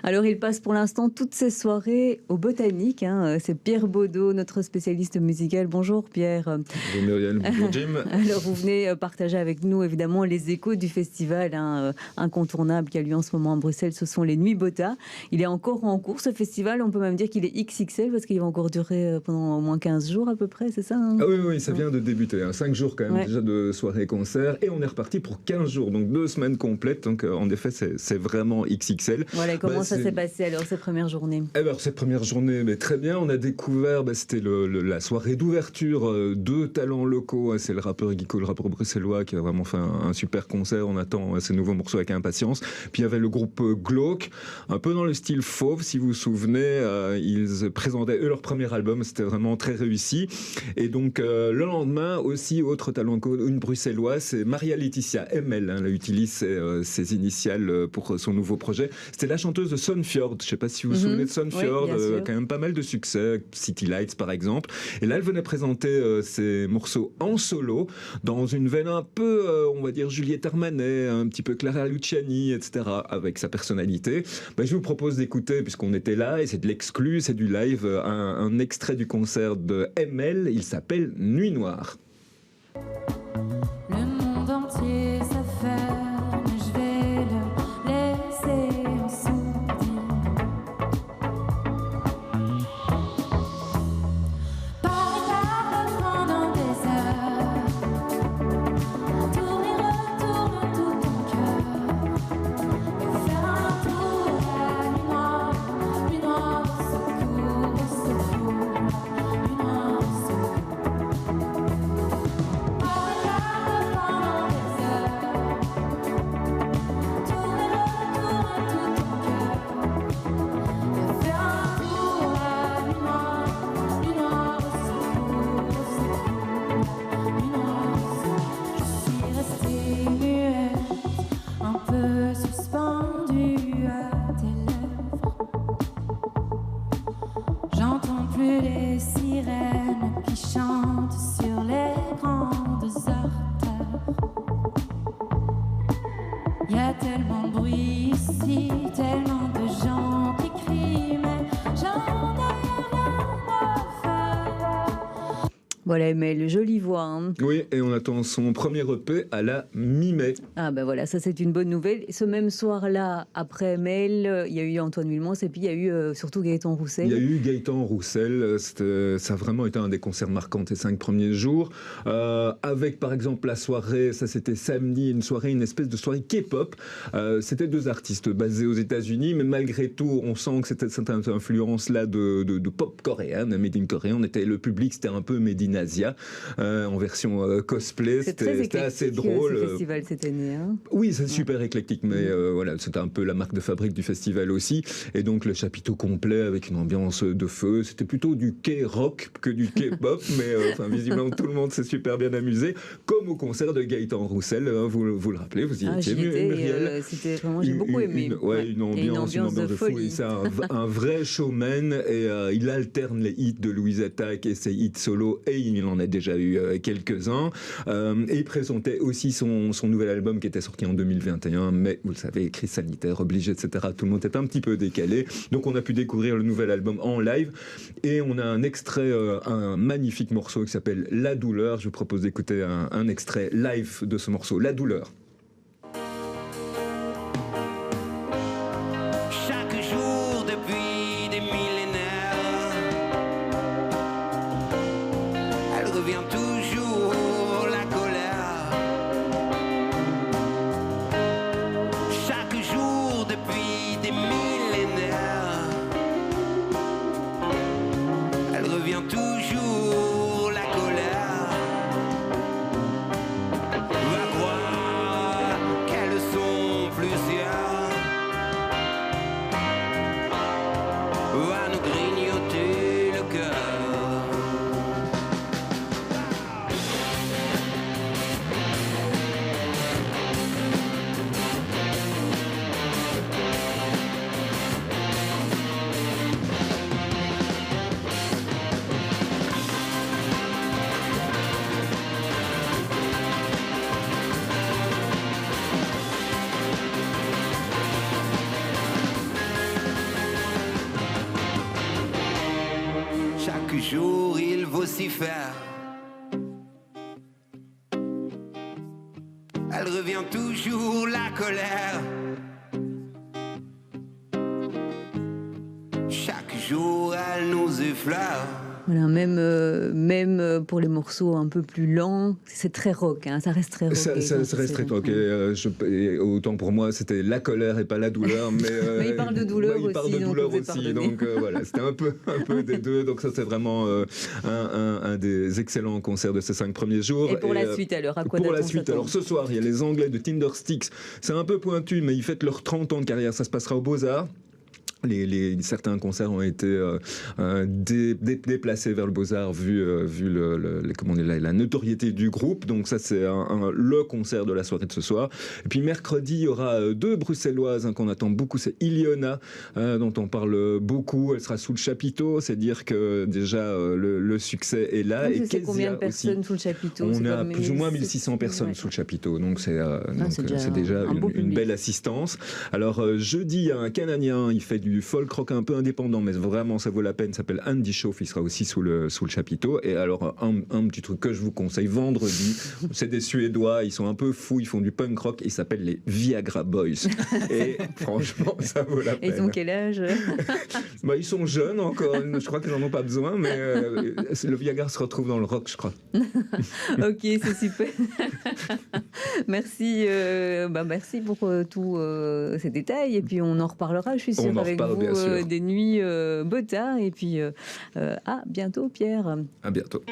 Alors, il passe pour l'instant toutes ses soirées au Botanique. C'est Pierre Baudot, notre spécialiste musical. Bonjour Pierre. Bonjour Muriel, bonjour Jim. Alors, vous venez partager avec nous, évidemment, les échos du festival incontournable qui a lieu en ce moment à Bruxelles. Ce sont les Nuits Bota. Il est encore en cours, ce festival. On peut même dire qu'il est XXL parce qu'il va encore durer pendant au moins 15 jours à peu près, c'est ça Ah oui, ça vient de débuter. 5 jours quand même déjà de soirées-concerts. Et on est reparti pour 15 jours, donc 2 semaines complètes. Donc en effet, c'est vraiment XXL. Voilà, comment ça s'est passé alors, ces premières journées? Ces premières journées, très bien. On a découvert, c'était la soirée d'ouverture, 2 talents locaux. C'est le rappeur Guico, le rappeur bruxellois, qui a vraiment fait un super concert. On attend ses nouveaux morceaux avec impatience. Puis il y avait le groupe Glauque, un peu dans le style Fauve, si vous vous souvenez. Ils présentaient eux leur premier album, c'était vraiment très réussi. Et donc le lendemain aussi, autre talent locaux, une bruxelloise, c'est Maria Laetitia ML. Elle utilise ses initiales pour son nouveau projet. C'était la chanteuse de Sunfjord. Je ne sais pas si vous vous souvenez de Sunfjord, quand même pas mal de succès, City Lights par exemple. Et là, elle venait présenter ses morceaux en solo, dans une veine un peu, on va dire, Juliette Armanet, un petit peu Clara Luciani, etc., avec sa personnalité. Je vous propose d'écouter, puisqu'on était là, et c'est de l'exclu, c'est du live, un extrait du concert de ML. Il s'appelle Nuit Noire. Le monde entier s'affaire, mais je vais le laisser en sourdine. Parle pendant des heures, tourne et retourne tout ton cœur, et faire un tour à nuit noire, secours, secours, nuit noire, secours. J'entends plus les sirènes qui chantent sur les grandes artères. Il y a tellement de bruit ici, tellement de gens qui crient, mais j'en ai rien à faire. Voilà, ML, jolie voix. Oui, et on attend son premier EP à la mi-mai. Ah ben voilà, ça c'est une bonne nouvelle. Ce même soir-là, après ML, il y a eu Antoine Wilmans et puis il y a eu surtout Gaëtan Roussel. Il y a eu Gaëtan Roussel, ça a vraiment été un des concerts marquants des 5 premiers jours. Avec par exemple la soirée, ça c'était samedi, une espèce de soirée K-pop. C'était 2 artistes basés aux États-Unis, mais malgré tout, on sent que c'était cette influence-là de pop coréenne, made in Corée. Le public, c'était un peu made in Asia, en version cosplay. C'était assez drôle. Ce festival cette année. Oui, c'est super éclectique, mais voilà, c'était un peu la marque de fabrique du festival aussi. Et donc le chapiteau complet avec une ambiance de feu. C'était plutôt du K-rock que du K-pop, mais visiblement tout le monde s'est super bien amusé, comme au concert de Gaëtan Roussel. Vous le rappelez, vous y étiez, Muriel. C'était vraiment, j'ai beaucoup aimé. Une ambiance de folie. C'est un vrai showman, et il alterne les hits de Louise Attaque et ses hits solo, et il en a déjà eu quelques-uns. Et il présentait aussi son nouvel album qui était sorti en 2021, mais vous le savez, crise sanitaire oblige, etc. Tout le monde est un petit peu décalé. Donc on a pu découvrir le nouvel album en live, et on a un extrait, un magnifique morceau qui s'appelle La Douleur. Je vous propose d'écouter un extrait live de ce morceau, La Douleur. Chaque jour depuis des millénaires, elle revient toujours, la colère. Chaque jour depuis des millénaires, elle revient toujours, la colère. Va croire qu'elles sont plusieurs. jour il vocifère. Elle revient toujours, la colère. Chaque jour elle nous effleure. Voilà, même pour les morceaux un peu plus lents, c'est très rock, hein, ça reste très rock. Ça reste très rock. Et autant pour moi, c'était la colère et pas la douleur. Mais il parle de douleur il parle aussi, de donc douleur on peut aussi. pardonner. Donc voilà, c'était un peu des deux. Donc ça, c'est vraiment un des excellents concerts de ces 5 premiers jours. Et pour la suite, alors, à quoi Pour la doit-on suite, s'attendre? alors ce soir, il y a les Anglais de Tindersticks. C'est un peu pointu, mais ils fêtent leurs 30 ans de carrière. Ça se passera aux Beaux-Arts. Certains concerts ont été déplacés vers le Beaux-Arts vu la notoriété du groupe. Donc ça, c'est le concert de la soirée de ce soir. Et puis mercredi, il y aura 2 Bruxelloises qu'on attend beaucoup. C'est Iliona, dont on parle beaucoup. Elle sera sous le chapiteau. C'est dire que déjà le succès est là. Donc, et c'est combien de Kezia personnes aussi. sous le chapiteau? On C'est a comme plus ou moins 1600 personnes ouais. sous le chapiteau. Donc c'est déjà un beau une public. belle assistance. Alors jeudi, il y a un Canadien. Il fait du folk rock un peu indépendant, mais vraiment ça vaut la peine. Il s'appelle Andy Schauf, il sera aussi sous le chapiteau. Et alors un petit truc que je vous conseille, vendredi, c'est des Suédois, ils sont un peu fous, ils font du punk rock, ils s'appellent les Viagra Boys. Et franchement, ça vaut la Et peine. ils ont quel âge? Ils sont jeunes encore, je crois qu'ils n'en ont pas besoin, mais le Viagra se retrouve dans le rock, je crois. Ok, c'est super. Merci, merci pour tous ces détails. Et puis on en reparlera, je suis sûre, On en avec reparle, bien vous sûr. des nuits Botta. Et puis à bientôt, Pierre. À bientôt.